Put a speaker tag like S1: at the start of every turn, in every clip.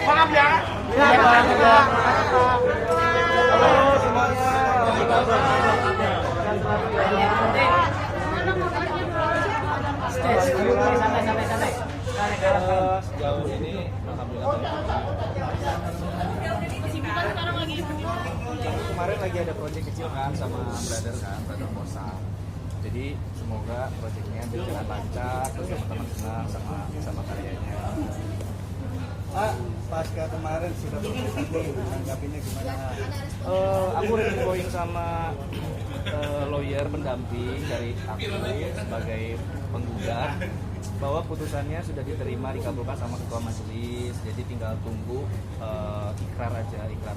S1: Maaf ya. Halo semuanya. Santai. Sejauh ini alhamdulillah. Kemarin lagi ada proyek kecil kan sama brother Mosa. Jadi semoga proyeknya berjalan lancar, terus teman-teman senang sama karyanya.
S2: Pasca kemarin sudah menanggapinya gimana?
S1: Aku udah going sama lawyer pendamping dari aku sebagai penggugat bahwa putusannya sudah diterima, dikabulkan sama ketua majelis, jadi tinggal tunggu ikrar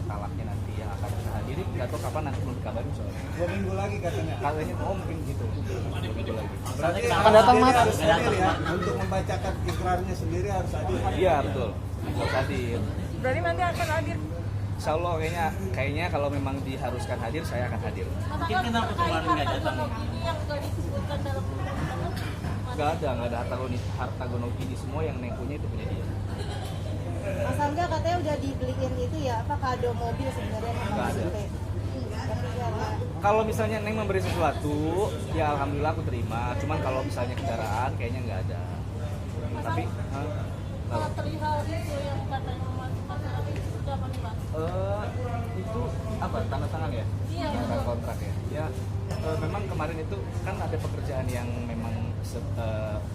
S1: talaknya nanti yang akan kita hadiri. Nggak tahu kapan, nanti belum dikabarin soalnya.
S2: 2 minggu lagi katanya.
S1: Katanya mungkin gitu. 2 minggu lagi.
S2: Berarti
S3: akan datang mas?
S2: Ya, untuk membacakan ikrarnya sendiri harus hadir.
S1: Iya betul, harus hadir.
S3: Berarti nanti akan hadir.
S1: Insya Allah kayaknya kalau memang diharuskan hadir, saya akan hadir.
S4: Mungkin kenapa kemarin nggak datang?
S1: Nggak ada harta gonogini, semua yang Neng punya itu punya dia.
S5: Mas Angga katanya udah dibeliin itu ya, apa kado mobil sebenarnya sama
S1: Nggak
S5: Mas
S1: ada.
S5: Upe.
S1: Kalau misalnya Neng memberi sesuatu, ya alhamdulillah aku terima. Cuman kalau misalnya kendaraan, kayaknya nggak ada. Tapi,
S4: Kalau terlihat itu yang katanya memasukkan itu sudah apa nih Pak?
S1: itu apa? Tanda tangan ya?
S4: Iya,
S1: Tanda
S4: betul.
S1: kontrak ya. Ya, memang kemarin itu kan ada pekerjaan yang memang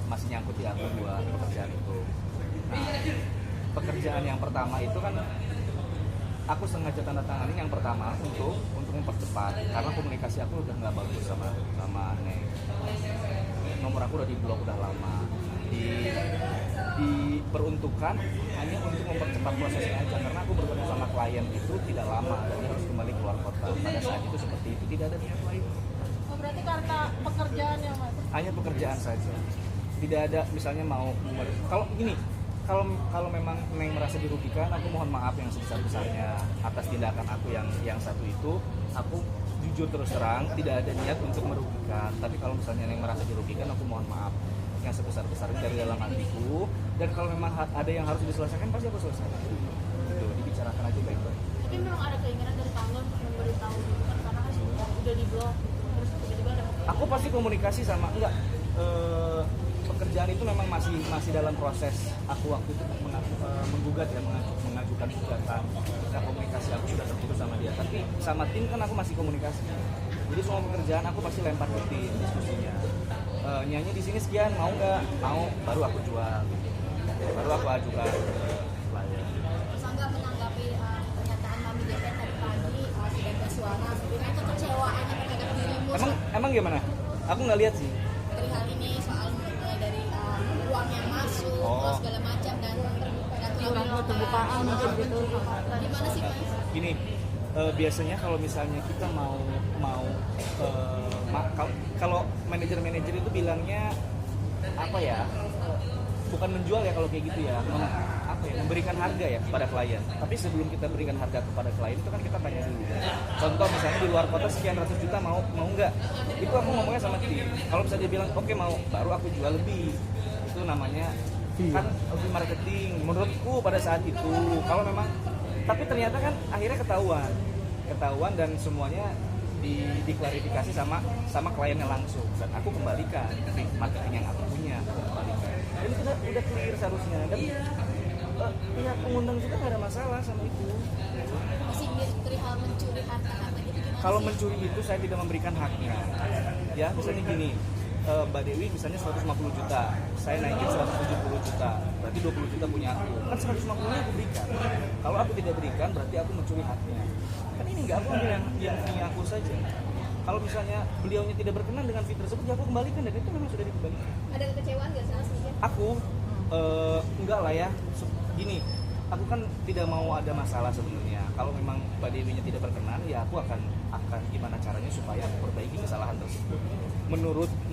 S1: masih nyangkut di aku dua pekerjaan itu. Nah, pekerjaan yang pertama itu kan aku sengaja tanda tanganin yang pertama untuk mempercepat karena komunikasi aku udah nggak bagus sama Neng. Nomor aku udah diblok udah lama. Diperuntukkan hanya untuk mempercepat prosesnya aja karena aku bertemu sama klien itu tidak lama dan dia harus kembali keluar kota. Pada saat itu seperti itu, tidak ada niat lain.
S4: Oh, berarti karena pekerjaan yang Mas?
S1: Hanya pekerjaan saja. Tidak ada misalnya kalau memang Neng merasa dirugikan, aku mohon maaf yang sebesar-besarnya atas tindakan aku yang satu itu. Aku jujur terus terang tidak ada niat untuk merugikan. Tapi kalau misalnya Neng merasa dirugikan, aku mohon maaf yang sebesar-besarnya dari dalam hatiku. Dan kalau memang ada yang harus diselesaikan, pasti aku selesaikan. Itu dibicarakan aja baik-baik.
S4: Tapi memang ada keinginan dari Panggon untuk memberitahu gitu kan, karena kan udah diblok terus tiba-tiba ada.
S1: Aku pasti komunikasi sama pekerjaan itu memang masih dalam proses. Aku waktu itu menggugat ya, mengajukan gugatan. Nah, komunikasi aku sudah terputus sama dia. Tapi sama tim kan aku masih komunikasi. Jadi semua pekerjaan aku pasti lempar ke tim diskusinya. Nyanyi di sini sekian, mau nggak? Mau, baru aku jual. Baru aku ajukan ke klien.
S6: Mas Angga menanggapi pernyataan Mami Depet tadi pagi sudah bersuara sebenarnya kekecewaannya terhadap dirimu
S1: Emang gimana? Aku nggak lihat sih.
S6: dari hal ini soal dari uang yang masuk terus segala macam dan
S5: Pembukaan mungkin gitu.
S6: gimana sih Mas?
S1: Gini, biasanya kalau misalnya kita kalau manajer itu bilangnya apa ya? Bukan menjual ya kalau kayak gitu ya, memberikan harga ya kepada klien. Tapi sebelum kita berikan harga kepada klien itu kan kita tanya dulu. Contoh misalnya di luar kota sekian ratus juta mau nggak? Itu aku ngomongnya sama tim. Kalau bisa dia bilang oke mau, baru aku jual lebih. Itu namanya kan lebih marketing. Menurutku pada saat itu kalau memang, tapi ternyata kan akhirnya ketahuan dan semuanya diklarifikasi sama kliennya langsung dan aku kembalikan marketing yang aku punya, aku kembalikan. Dan itu udah clear seharusnya dan pihak pengundang juga nggak ada masalah sama itu.
S6: Masih perihal mencuri harta gitu gimana
S1: Kalau
S6: sih?
S1: mencuri itu saya tidak memberikan haknya. Ya misalnya gini, Mbak Dewi misalnya 150 juta, saya naikin 170 juta, berarti 20 juta punya aku. Kan 150-nya aku berikan. Kalau aku tidak berikan berarti aku mencuri haknya. Kan ini nggak, aku ambil yang punya aku saja. Kalau misalnya beliaunya tidak berkenan dengan fee tersebut, ya aku kembalikan dan itu memang sudah dikembalikan.
S6: Ada kekecewaan nggak sih Mas?
S1: Aku enggak lah ya. Gini, aku kan tidak mau ada masalah sebenarnya. Kalau memang Mbak Dewinya tidak berkenan, ya aku akan gimana caranya supaya aku perbaiki kesalahan tersebut.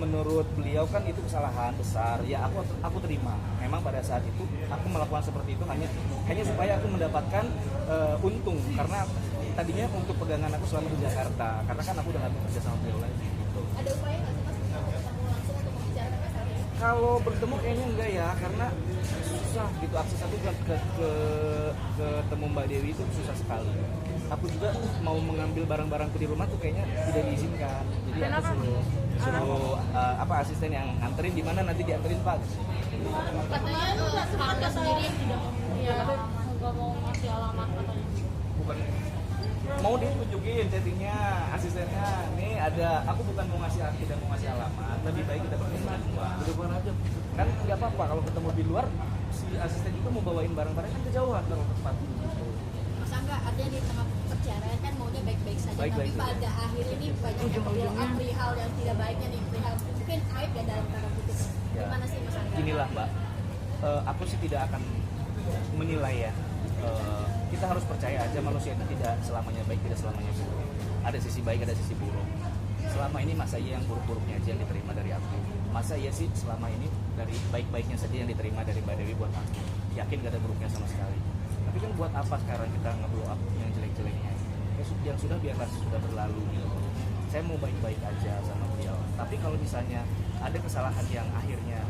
S1: Menurut beliau kan itu kesalahan besar. Ya aku terima. Memang pada saat itu aku melakukan seperti itu hanya supaya aku mendapatkan untung karena tadinya untuk pegangan aku selama di Jakarta, karena kan aku udah nggak bekerja sama beliau lagi gitu.
S6: Ada upaya nggak sih mas untuk ketemu langsung untuk membicarakan masalah ini?
S1: Kalau bertemu kayaknya enggak ya, karena susah gitu akses aku ke ketemu Mbak Dewi itu susah sekali. Aku juga mau mengambil barang-barangku di rumah tuh kayaknya tidak diizinkan. Jadi aku
S3: Kenapa?
S1: suruh asisten yang nganterin di mana nanti dianterin Pak.
S4: Katanya Sarangga sendiri yang tidak nggak mau ngasih alamat katanya.
S1: Bukan mau ditunjukin chattingnya asistennya, nih ada, aku bukan mau ngasih, tidak mau ngasih alamat, lebih baik kita bertemu di luar. Berhubungan aja kan nggak apa-apa kalau ketemu di luar, si asisten itu mau bawain barang-barang kan kejauhan kalau ke tempat gitu.
S6: Mas Angga, artinya di tengah perceraian kan maunya baik-baik saja,
S1: Baik-baik
S6: tapi pada akhir ini banyak yang blow up perihal yang tidak baiknya nih, perihal mungkin aib ya dalam tanda kutip.
S1: Ya.
S6: Gimana sih Mas Angga?
S1: Inilah Mbak, aku sih tidak akan menilai ya. Kita harus percaya aja manusia itu tidak selamanya baik, tidak selamanya buruk. Ada sisi baik, ada sisi buruk. Selama ini masa iya yang buruk-buruknya aja yang diterima dari aku. Masa iya sih selama ini dari baik-baiknya saja yang diterima dari Mbak Dewi buat aku. Yakin gak ada buruknya sama sekali. Tapi kan buat apa sekarang kita nge-blow up yang jelek-jeleknya? Yang sudah biarlah sudah berlalu gitu. Saya mau baik-baik aja sama beliau. Tapi kalau misalnya ada kesalahan yang akhirnya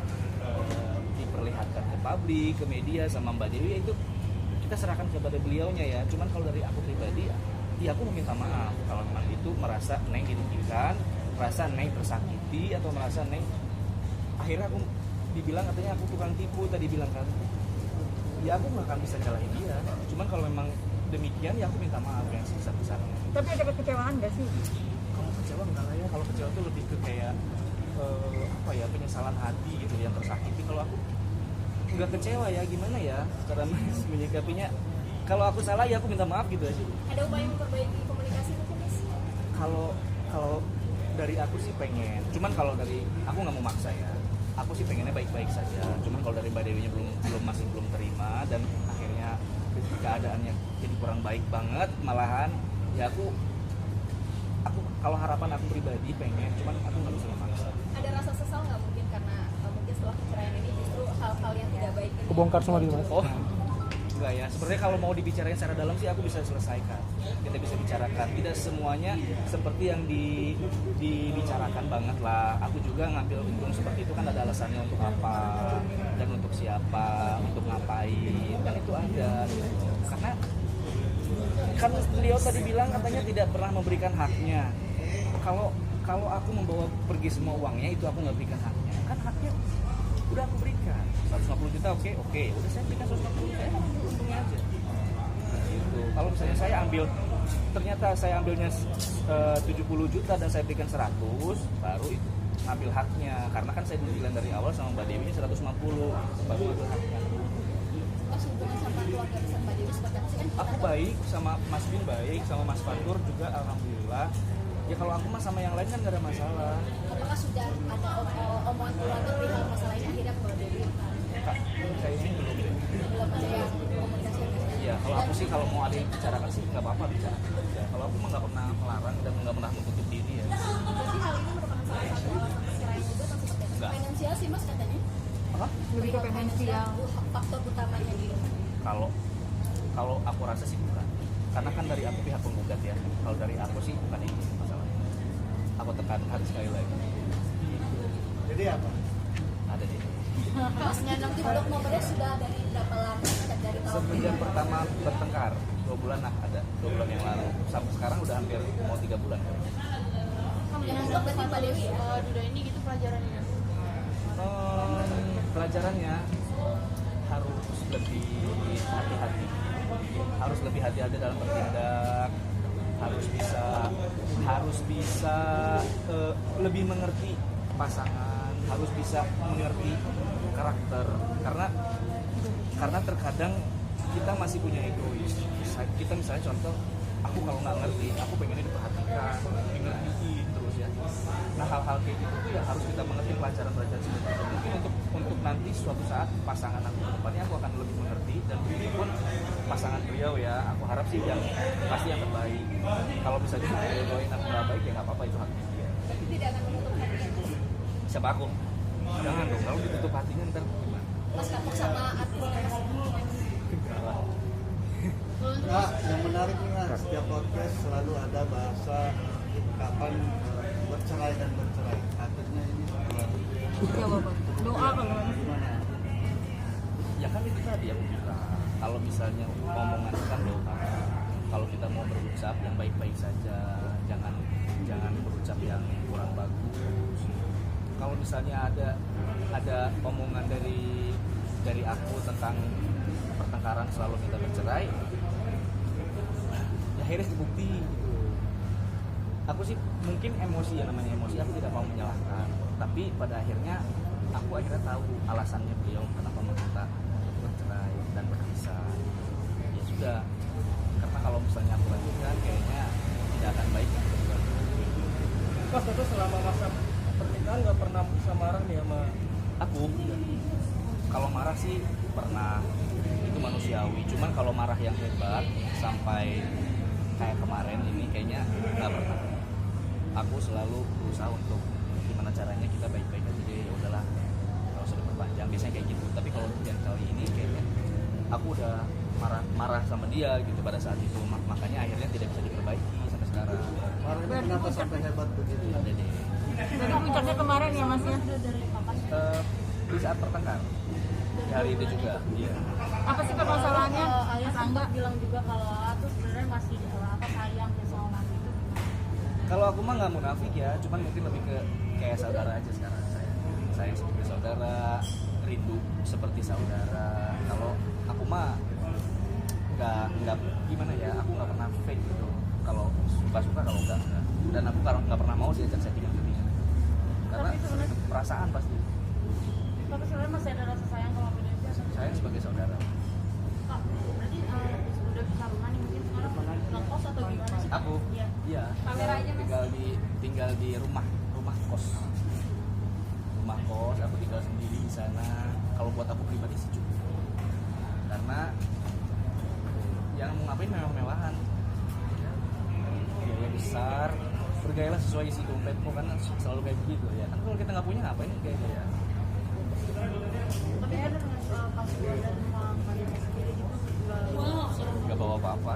S1: diperlihatkan ke publik, ke media sama Mbak Dewi, ya itu kita serahkan kepada beliaunya ya. Cuman kalau dari aku pribadi ya aku meminta maaf kalau memang itu merasa Neng dirugikan, merasa Neng tersakiti, atau merasa Neng akhirnya aku dibilang katanya aku tukang tipu tadi bilang kan. Ya aku nggak akan bisa nyalahin dia. Cuman kalau memang demikian ya aku minta maaf yang sebesar-besarnya.
S3: Tapi ada kekecewaan nggak sih?
S1: Kalau kecewa enggak lah ya. Kalau kecewa tuh lebih ke kayak penyesalan hati gitu yang tersakiti. Kalau aku nggak kecewa ya, gimana ya cara menyikapinya. Kalau aku salah ya aku minta maaf gitu aja.
S6: Ada upaya memperbaiki komunikasi mungkin Mas?
S1: Kalau dari aku sih pengen, cuman kalau dari aku nggak mau maksa ya. Aku sih pengennya baik-baik saja. Cuman kalau dari Mbak Dewinya masih belum terima dan akhirnya keadaannya jadi kurang baik banget malahan, ya aku kalau harapan aku pribadi pengen, cuman aku nggak bisa memaksa.
S6: Ada rasa sesal nggak mungkin karena mungkin setelah perceraian ini justru hal-hal yang tidak baik ini
S7: Kebongkar semua di Mas.
S1: Oh, enggak ya. Sebenarnya kalau mau dibicarain secara dalam sih aku bisa selesaikan. Kita bisa bicarakan. Tidak semuanya seperti yang dibicarakan banget lah. Aku juga ngambil untung seperti itu kan ada alasannya untuk apa dan untuk siapa, untuk ngapain, dan itu ada. Karena kan beliau tadi bilang katanya tidak pernah memberikan haknya. Kalau aku membawa pergi semua uangnya itu aku nggak berikan haknya. Kan haknya udah aku berikan 150 juta, oke, udah saya berikan 150 juta, untungnya aja. Nah, gitu. Kalau misalnya saya ambil, ternyata saya ambilnya 70 juta dan saya berikan 100, baru itu ambil haknya. Karena kan saya bilang dari awal sama Mbak Dewi 150, baru ambil haknya.
S6: Mas hubungan sama keluarga besar Mbak Dewi seperti apa sih kan?
S1: Aku baik sama Mas Bin, baik sama Mas Fatur juga, alhamdulillah. Ya kalau aku mah sama yang lain kan gak ada masalah.
S6: Apakah sudah ada omongan keluarga perihal masalah ini akhirnya Mbak Dewi?
S1: Kayaknya belum deh.
S6: Belum ada yang komunikasi yang bisa.
S1: Ya kalau aku sih kalau mau ada yang bicarakan sih nggak apa-apa bicarakan aja. Kalau aku mah nggak pernah melarang dan nggak pernah menutup diri ya.
S6: Berarti hal ini merupakan salah satu alasan perceraian juga atau seperti apa?
S1: Enggak.
S6: Finansial sih Mas katanya.
S1: Apa?
S3: Lebih ke finansial.
S6: Faktor utamanya gitu.
S1: Kalau aku rasa sih bukan. Karena kan dari aku pihak penggugat ya. Kalau dari aku sih bukan itu masalahnya. Aku tekankan sekali lagi.
S2: Jadi apa?
S1: Ada deh.
S6: Masnya nanti blok nomornya sudah dari berapa lama? Dari tahun
S1: Semenjak pertama bertengkar 2 bulan lah ada 2 bulan yang lalu. Sampai sekarang udah hampir mau 3 bulan.
S6: yang blok berarti Mbak Dewi ya?
S4: Duda ini gitu pelajarannya.
S1: Pelajarannya harus lebih hati-hati. Harus lebih hati-hati dalam bertindak. Harus bisa lebih mengerti pasangan, harus bisa mengerti karakter. Karena terkadang kita masih punya egois. Kita misalnya contoh, aku kalau nggak ngerti, aku pengennya diperhatikan, dimengerti terus ya. Nah hal-hal kayak gitu tuh ya harus kita mengerti pelajaran-pelajaran seperti itu. Mungkin untuk nanti suatu saat pasangan aku ke depannya aku akan lebih mengerti, dan begitupun pasangan beliau ya. Aku harap sih yang pasti yang terbaik. Kalau bisa dijodohin aku nggak baik ya nggak apa-apa, itu haknya dia.
S6: Berarti tidak akan menutup hati ya?
S1: Siapa aku? Jangan dong, kalau ditutup hatinya ntar gimana?
S6: Mas kapok sama artis
S2: Nah, yang menarik nih kan, setiap podcast selalu ada bahasa kapan bercerai dan bercerai. Akhirnya ini selalu
S3: Ya Bapak. Doa kalau
S2: gimana?
S1: Ya kan itu tadi aku bilang, kalau misalnya omongan kan doa, kalau kita mau berucap yang baik-baik saja, jangan berucap yang kurang bagus. Kalau misalnya ada omongan dari aku tentang pertengkaran selalu kita bercerai, ya akhirnya terbukti gitu. Aku sih mungkin emosi, ya namanya emosi, aku tidak mau menyalahkan, tapi pada akhirnya aku tahu alasannya beliau kenapa meminta bercerai dan berpisah. Ya sudah, karena kalau misalnya aku lanjutkan kayaknya tidak akan baik yang kedua.
S7: Pas itu selama masa pernikahan nggak pernah bisa marah nih sama
S1: Aku kalau marah sih pernah, itu manusiawi. Cuman kalau marah yang hebat sampai kayak kemarin ini kayaknya nggak pernah. Aku selalu berusaha untuk gimana caranya kita baik-baik aja deh, ya udahlah kalau sudah berpanjang biasanya kayak gitu. Tapi kalau yang kali ini kayaknya aku udah marah sama dia gitu pada saat itu, makanya akhirnya tidak bisa diperbaiki sampai sekarang.
S2: Marahnya kenapa sampai hebat begitu?
S1: Ada deh.
S3: Jadi puncaknya kemarin ya Mas ya.
S1: Di saat pertengkar di hari itu juga. Iya.
S3: Apa sih permasalahannya?
S4: Ayah
S3: Mas Angga.
S4: sempat bilang juga kalau tuh sebenarnya masih sayang ya sama Mami itu.
S1: Kalau aku mah nggak munafik ya, cuman mungkin lebih ke kayak saudara aja sekarang. Saya seperti saudara, rindu seperti saudara. Kalau aku mah nggak gimana ya, aku nggak pernah fake gitu. Kalau suka kalau enggak. Dan aku nggak pernah mau diajak settingan settingan. Karena
S4: Tapi sebenarnya-
S1: perasaan pasti.
S4: Tapi sebenarnya masih ada rasa sayang kalau Mami itu.
S1: Saya sebagai saudara.
S4: Kak, berarti udah bisa rumah nih mungkin sekarang ngekos atau gimana sih?
S1: Aku,
S4: Iya.
S1: iya.
S4: Kamera aja, Mas.
S1: Tinggal di rumah kos. Rumah kos, aku tinggal sendiri di sana. Kalau buat aku pribadi sih cukup. Karena yang mau ngapain memang mewahan. Biaya besar, bergayalah sesuai isi dompetmu, kan selalu kayak begitu ya. Kan kalau kita nggak punya ngapain kayak gitu ya.
S4: Tapi kan pas keluar dari rumah Mami sendiri gitu juga
S1: Nggak bawa apa-apa.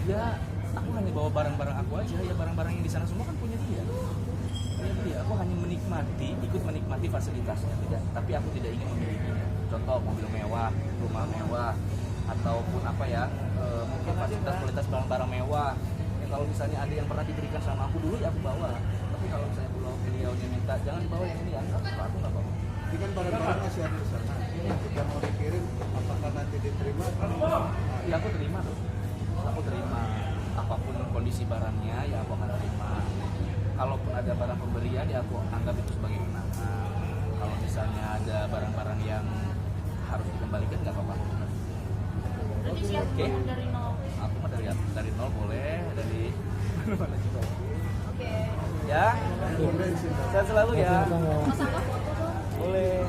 S1: Ya, aku hanya bawa barang-barang aku aja. Ya barang-barang yang di sana semua kan punya dia. Aku hanya ikut menikmati fasilitasnya, tapi aku tidak ingin memilikinya. Contoh mobil mewah, rumah mewah, ataupun apa ya, mungkin fasilitas barang-barang mewah. Ya, kalau misalnya ada yang pernah diberikan sama aku dulu ya aku bawa. Tapi kalau misalnya beliaunya minta jangan dibawa yang ini, aku nggak bawa.
S2: Ini kan barang-barang masih ada di sana. Jika mau dikirim, apakah nanti diterima?
S1: Ya aku terima tuh. Aku terima apapun kondisi barangnya ya aku akan terima. Kalaupun ada barang pemberian ya aku anggap itu sebagai kenangan. Kalau misalnya ada barang-barang yang harus dikembalikan nggak apa-apa.
S4: berarti siap
S1: Oke.
S4: bangun dari nol.
S1: Aku mah dari nol boleh, dari mana juga.
S4: Oke.
S1: Ya, sehat selalu ya.
S4: Mas Angga foto dong.
S1: Boleh.